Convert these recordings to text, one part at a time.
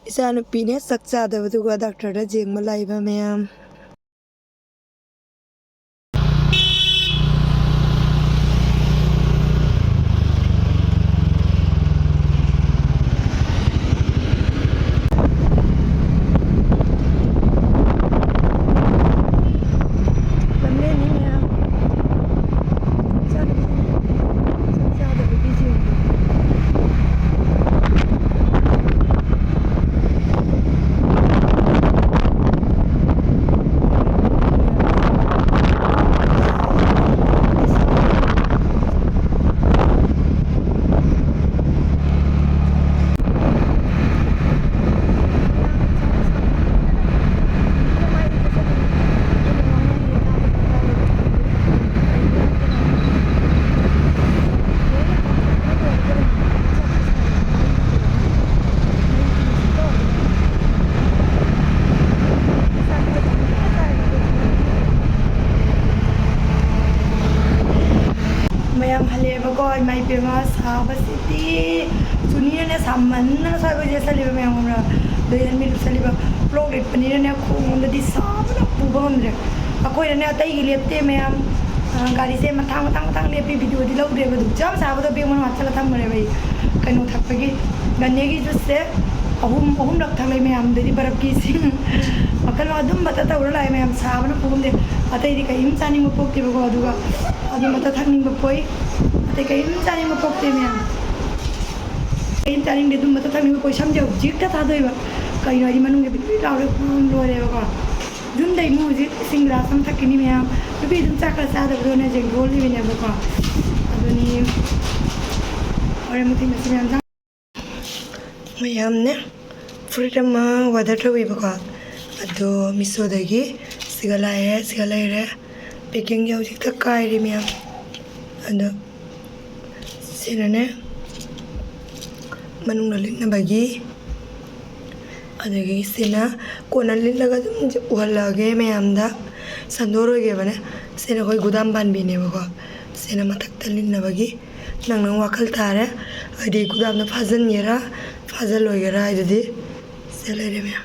इसा नुपीने सक चादबदुगा doctor जेंगमा Laiba ma'am ma'am हलेबको माई पेमा साबसिती सुनिने सामन्ना साबो जैसा लेबे मैम हमरा दोयन मिल सलीबा ब्लॉग लेट पनीरने खोंगदि साबना पुबा हमरे अखोयने अतै लेपते मैम गाड़ी से मथांग लेपी वीडियो दि लौद्रेबा दु जब साबदो बेमन वाचला थमरे भाई कनो थपगी गन्नेगी जुसे अहुम लक थले मैम दि बरफ की सिंग अकल अदुम बता तौर लाय मैम साबना पुगुमदे अतै दि कयिम चानिंग पोक्तेबको अदुगा अदु मता थनिंग पोई अतै कयिम चानिंग पोक्ते मैम कयिम चानिंग दे दुम मता थनिंग पोई समझो जिकता थादोइबा कयिनो दि मनुंगे बिदि लावरे लोरेबको जुन्दै मुजि सिंग्रा सम थकिनी मैम नुपी दुम चाकला चादबदो ने जें गोल लिबेनेबको अदुनी अरे मुथि मसि मैम मैमने फ्रीडम वादर थोइबको अदो मिसोदगी सिगलाए पैकिंग हौजिक तक कायरी मैम अदो सिनने मनुंग लिनबगी अदगी सिना कोना लिनलगा उहलगे मैमदा संदोरोगेबने सिना कोई गुदाम बानबीनेबको सिना मथक्ता लिनबगी नंग वाखल तारे अदि गुदामना फाजनगेरा फाजलोगेरा अदि सेलेरे मैम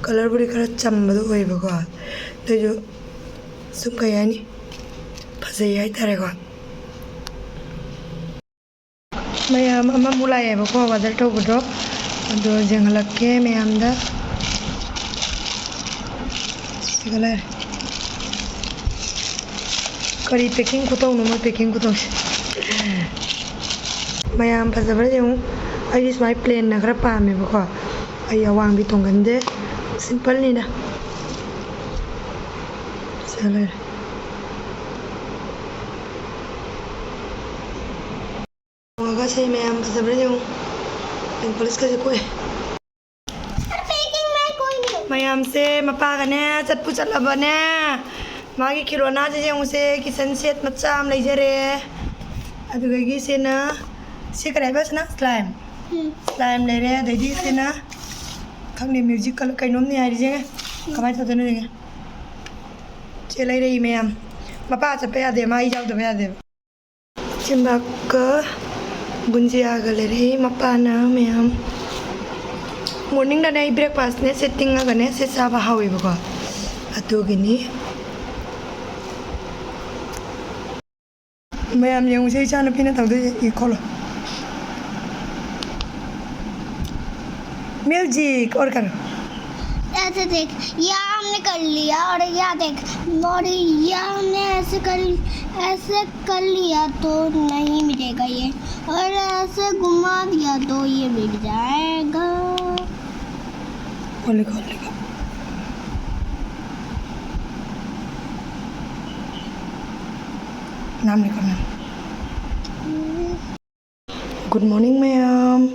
कलर बुरी खरा चम्बदो होइबको दो सुम कयानी फजै हाइतारेको मैम अमा मुलायेबको वादर थोबदो अदो जेंगलक्के मैमदा सिगलाय करी पैकिंग कुतौ नो पैकिंग कुतौ मैम फजबर जेउ आई स्माइ प्लेन ना खरा पामेबको आई अवांग भी तोंगंदे सिंपल नीना चलो मगा से मैम फजबर जेउ पुलिस का कोई मैम से मपागने चटपु चलबने मागी किरोना जेउ से किचन सेट मच्चा am लेजरे अदुगगी सेना से कराइबसना स्लाइम लेरे अदि सेना खंगने म्यूजिक कल कइनोमनि हाइजे कमाय थदनो जेगे चेलै रही मैम मपा चपे यादे माई जाव दबे यादे चिंबाक बुंजिया गलेरे मपाना मैम मॉर्निंग दा नै ब्रेकफास्ट ने सेटिंग गने से साबा हावेबको अदुगिनी मैम येउ से चान पिना तवदे ई खोलो म्यूजिक और कर ऐसे देख या हमने कर लिया और या देख और या हमने ऐसे कर लिया तो नहीं मिलेगा ये और ऐसे घुमा दिया तो ये मिल जाएगा खोले नाम लिखना गुड मॉर्निंग मैम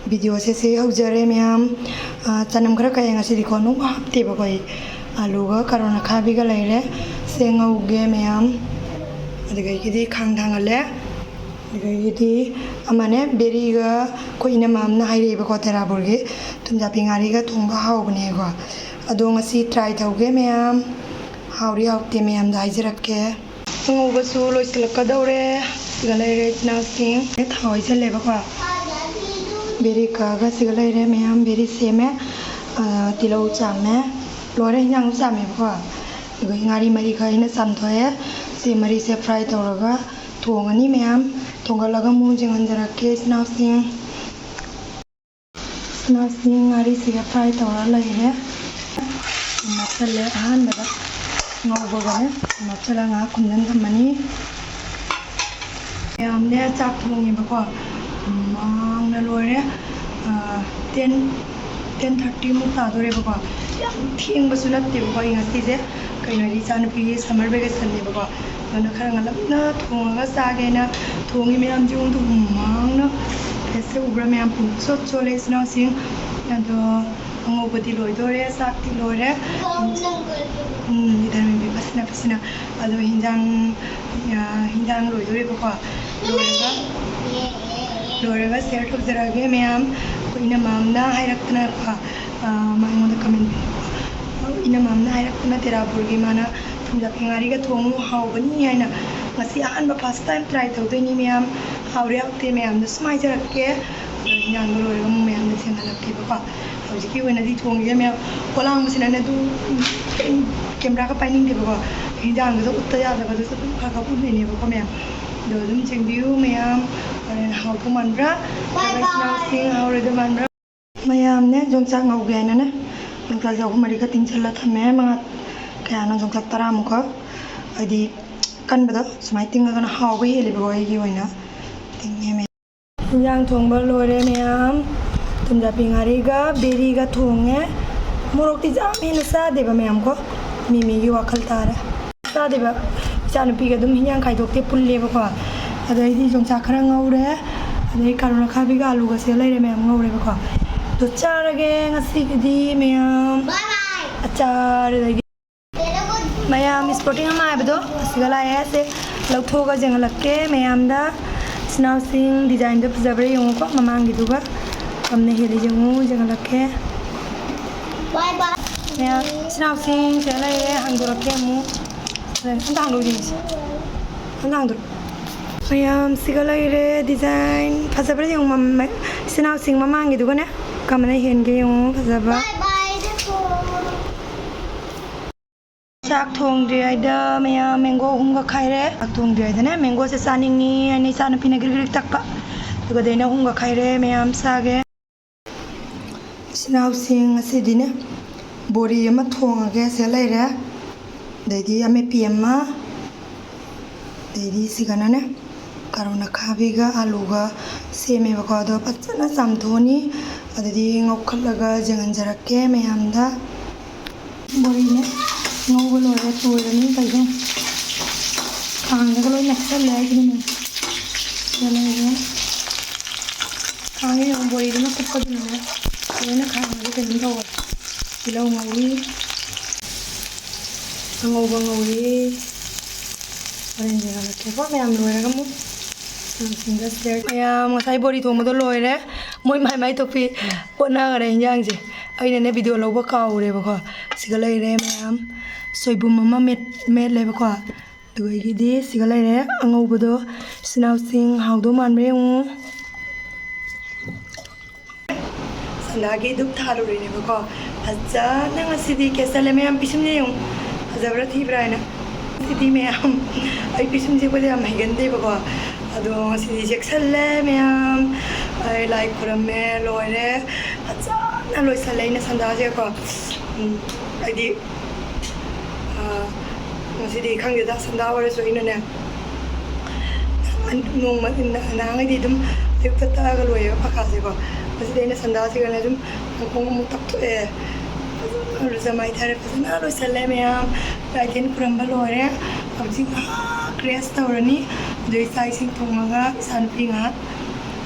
वीडियो से हौजरे मैम चनम खरा कयंगा सिदिको नु हापतेबो कोई आलूगा करोना खाबीगा लेरे सेंगौगे मैम अदगैगिदी खांग थांगले अदगैगिदी अमाने बेरीगा कोइना मामना हाइरेबको तेराबुरगी तुमजा पिंगारीगा थोंबा हावबनेगो अदो ngasi ट्राई तौगे मैम हावरी हावते मैम दा हाइजरके ngौबसु लोइसलकदौरे गलेरे नासिंग थावै चलेबको बेरी कागा सिगा लेरे मैम बेरी सेमे तिलौ चामे लोरे हिंजांग चामे बको गारी मरी खाइना चामथोए से मरी से फ्राई तौरगा थोंगनी मैम थोंगलगा मु जिंगंजरके स्नाउसिंग गारी सिगा फ्राई तौरा लेरे मचले आहान बदा ngौबगने मचला nga kumdan thamani yamne chak thongi bako mang na lore 10:30 mu ta dore bako yam thing basu natte bako ingasi je kaino ri chan pi summer vacation ne bako na khara ngalapna thonga sage na thongi meyam jung tu mang na ese ubra meyam pun chot chole sna sing ado ngobati loi dore sak ti lore इधर में भी पसीना अदो हिंजांग लोई बको लोरेगा share ठोकजरागे ma'am इना मामना हायरक्तना मांगोंदा comment इना मामना हायरक्तना तेरापुरगी माना थुमजापिंगारीगा थोंगु हावबनी हायना ngasi ahanba first time try tawdoini ma'am हावरे हावते मैम द समाइजरके हिंजांग लोरेगा मैम द सेंगलक्के बको हौजिकी ओइनादि थोंगे मैम कोलांग मसिना दु कैमरा का पाइनिंग देबको हिंजांग जो उत्ता यादबा जो खा पुनेने बको मैम दो दुम चेंबिउ मैम हाउ तो मनब्रा सिंग हाउ रे दो मनब्रा मैम ने जोंचा ngaugeना ने जोंचा जाउ मरि का तिंचला थमे मंगा कयाना जोंचा तरा मुख अदि कनबदो सुमाइ तिंगगना हाउ हेलिबो आइगी ओइना तिंगे मे हिंजांग थोंबा लोरे मैम तुमजा पिंगारीगा बेरीगा थोंगे मोरokti jam hena saadeba मैम को मिमी की वाखल तारे सादेबा चानुपीगा दुम हिंजांग खाइदोक्ते पुल्लेबको अदैदि जोंचा खरा ngौरे अदै कारुना खाबिगा आलुगा से लैरे मैम ngौरेबको दो चारगे ngasiगदि मैम बाय बाय अचार दैदि मैम स्पोर्टिंग माइबदो सिगलाए से लौथोगा जेंगलक्के मैम दा स्नाउसिंग डिजाइन दो फजबरे यंगको ममांगिदुगा हमने हेलि जेंगु जेंगलक्के बाय बाय मैम स्नाउसिंग चलाए हंगुरक्के मु हंगुरदि हंगुर मैम सिगलाइरे डिजाइन फजबरे यंगु मम स्नाउसिंग ममांगिदुगने कमने हेनगे यंगु फजबा बाय बाय देखो चाक थोंग्रियाइदा मैम मैंगो हुंगा खाइरे चाक थोंग्रियाइदा मैंगो से चानिंगनि अनि चानुपिना गिरगिर तक्पा दुगा देना हुंगा खाइरे मैम सागे स्नाउसिंग असिदिने बोरी अमा थोंगागे से लैरे दैदि अमेपि अमा दैदि सिगानाने कारुना खाबिगा आलुगा सेमेबको अदो फजना चामथोनि अदि ngौखलगा जेंगनजरके मैमदा बोरीने ngौबो लोरे तोरनि काइजों खांगगा लोय नक्सल लाइगिनि मैम चलेगा खांगे हम बोरी में कुपदिने लोयना खांगे कइम तौवा तिलौ ngौरि ngौबो ngौरि ओरेंज गालके को मैम लोयरागा मु सिंगा स्टेयर मैम ngasai बोरी थोंबदो लोयरे मोय माइ तोपि पोना गरे हिंजांग जे अइने वीडियो लौबो काउरेबको सिगा लैरे मैम सोइबुम अमा मेट लेबको दुगैगिदि सिगा लैरे angौबदो स्नाउसिंग हाउदो मानबे संदागी दुप थालुरेनेबको फजना ngasiदी केसले मैम पिसुमने यं फजबरा थिब्रायना सिदी मैम आई पिसुमजे बदे हम हेगनदेबको अदो ngasiदी जेक्सले मैम आई लाइक खुरमे लोयरे फजना लोइसलेना संदाजेको आइदि ngasiदी khangeda sanda wara soinane nong nangadi dum yukta ga loye phakase ko ngasideina sanda sigane dum kong mu takto e zamai thare fasana loisale ma'am again kuramba loire abji क्रेस तौरनी दो साइ सिंग थोंगा सानपिंगा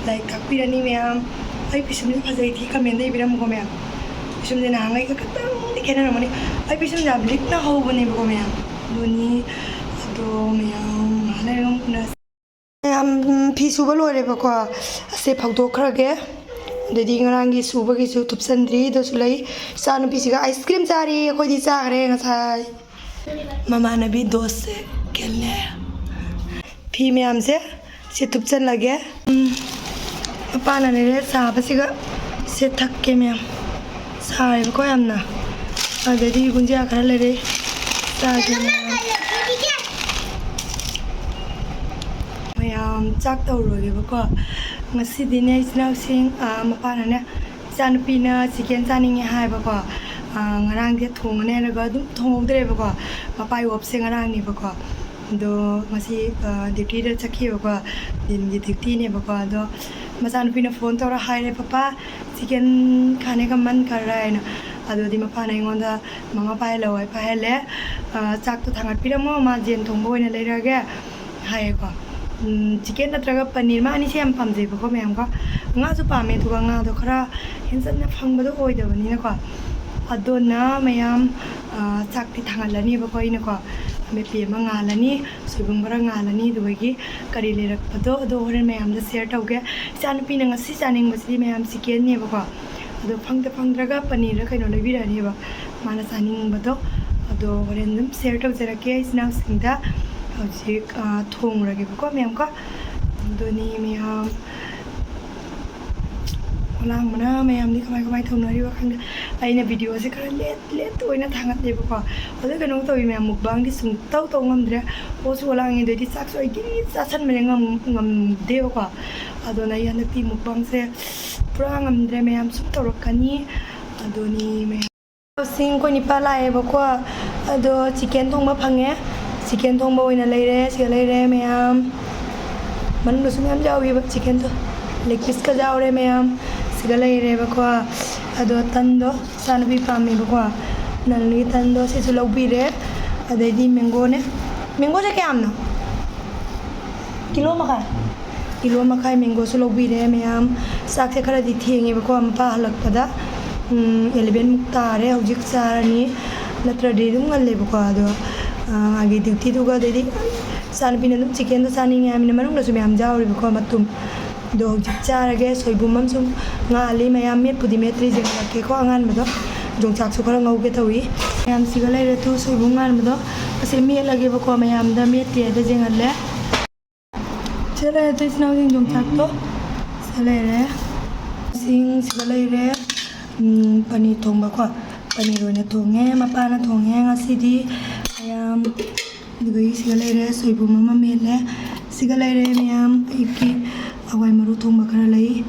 like कापिरनी ma'am आई पिसुमने फजै थी comment दे बिरम गो ma'am पिसुमने नांगाई का खतम दिखेना रमनी आई पिसुम जाब लिखना हो बने बो मैम दुनी दो मैम हाले रम कुना मैम फी सुबा लोरे बको से फगदो Kharge ददी ngrangi subagi su tupsandri do sulai sanu pisiga ice cream chari khodi chagre ngasai mama nabi dose kelne fee ma'am से तुपचन लगे ꯃꯄꯥꯅ ꯂꯩꯔꯦ ꯁꯥꯕꯁꯤꯒ ꯁꯦ ꯊꯛꯀꯦ ꯃꯌꯥꯝ ꯁꯥꯔꯦꯕꯀꯣ ꯌꯥꯝꯅ ꯑꯗꯩꯗꯤ ꯒꯨꯟꯖꯤꯌꯥ ꯈꯔ ꯂꯩꯔꯦ ꯆꯥꯒꯦ ꯃꯌꯥꯝ ꯆꯥꯛ ꯇꯧꯔꯨꯔꯒꯦꯕꯀꯣ ꯉꯁꯤꯗꯤꯅꯦ ꯏꯆꯤꯟꯅꯥꯎꯁꯤꯡ ꯃꯄꯥꯅꯅꯦ ꯏꯆꯥꯅꯨꯄꯤꯅ ꯆꯤꯀꯦꯟ ꯆꯥꯅꯤꯡꯉꯦ ꯍꯥꯏꯕꯀꯣ ꯉꯔꯥꯡꯁꯦ ꯊꯣꯡꯉꯅꯤ ꯍꯥꯏꯔꯒ ꯑꯗꯨꯝ ꯊꯣꯡꯍꯧꯗ꯭ꯔꯦꯕꯀꯣ ꯃꯄꯥꯒꯤ ꯑꯣꯞꯁꯦ ꯉꯔꯥꯡꯅꯦꯕꯀꯣ ꯑꯗꯣ ꯉꯁꯤ ꯗ꯭ꯌꯨꯇꯤꯗ ꯆꯠꯈꯤꯕꯀꯣ ꯗꯤꯟꯒꯤ ड्यूटीनेबको अदो मचानुपीना फोन तौर हायरे पापा चिकन खाने का मन कर रहा है ना अदोदी मपाना इंगोंदा ममा पाए लवय पाहेले चाक तो थांगत पिरमो मा जेन थोंबो ओइना लेरगे हायको चिकन नत्रगा पनीर मा अनिसे हम पामजेबको मैमको ngasu pame tuga nga do khara hensan na phangbado oidabani ko adona mayam chakti thangalani bako ina ko me pe ma ngalani soibung bara ngalani dugi kari lerakpado do horen mayam da share tauge chanupi na ngasi chaning basri mayam chicken ne bako ado phangdraga paneer ra kaino lebirani ba mana chaning bado ado horen dum share taujerake isna singda hojik thongrage bako mayam ko doni mayam lang mana mayam ni kamai thonari wa khang aina video se khara let toina thangat lebako ado kano to mayam mukbang di sung tau ngamdre o su lang ni de sak soi gi sasan me ngam debako ado na yan ti mukbang se pura ngamdre mayam su torokani ado ni me sing ko ni pala ebako ado chicken thongba phange chicken thongba oina leire se leire mayam man lu sum yam jawi ba chicken to leg piece ka jawre mayam सिगले बको अदो तंदो सानबी पामी बको नलनी तंदो से सुलौबीरे अदेदी mango ने mango से क्या आमनो kilo मखाई mango सुलौबीरे ma'am साक से खरा दी थेंगे बको अम्पा हलकपदा 11 मुक्तारे हौजिक चारनी नत्रदि दुम गल्ले बको अदो आगे ड्यूटी दुगा देदी सानबी ने दुम चिकन तो सानिंगे आमिने मनुंग लसु मैम जावरि बको मतुम दो चारगे सोइबुमम सुम ngali mayam met pudi metri jeng ke ko angan mado jong chak su khara ngauge thawi mayam sigale re tu soibung ngan mado ase me lage ba ko mayam da met te da jeng alle chele to isnaw jong chak to sele re sing sigale re pani thong ba ko pani ro ne thonge mapa na thonge ngasi di mayam dugui sigale re soibum ma mele sigale re mayam iki awai maru thong ba khara lai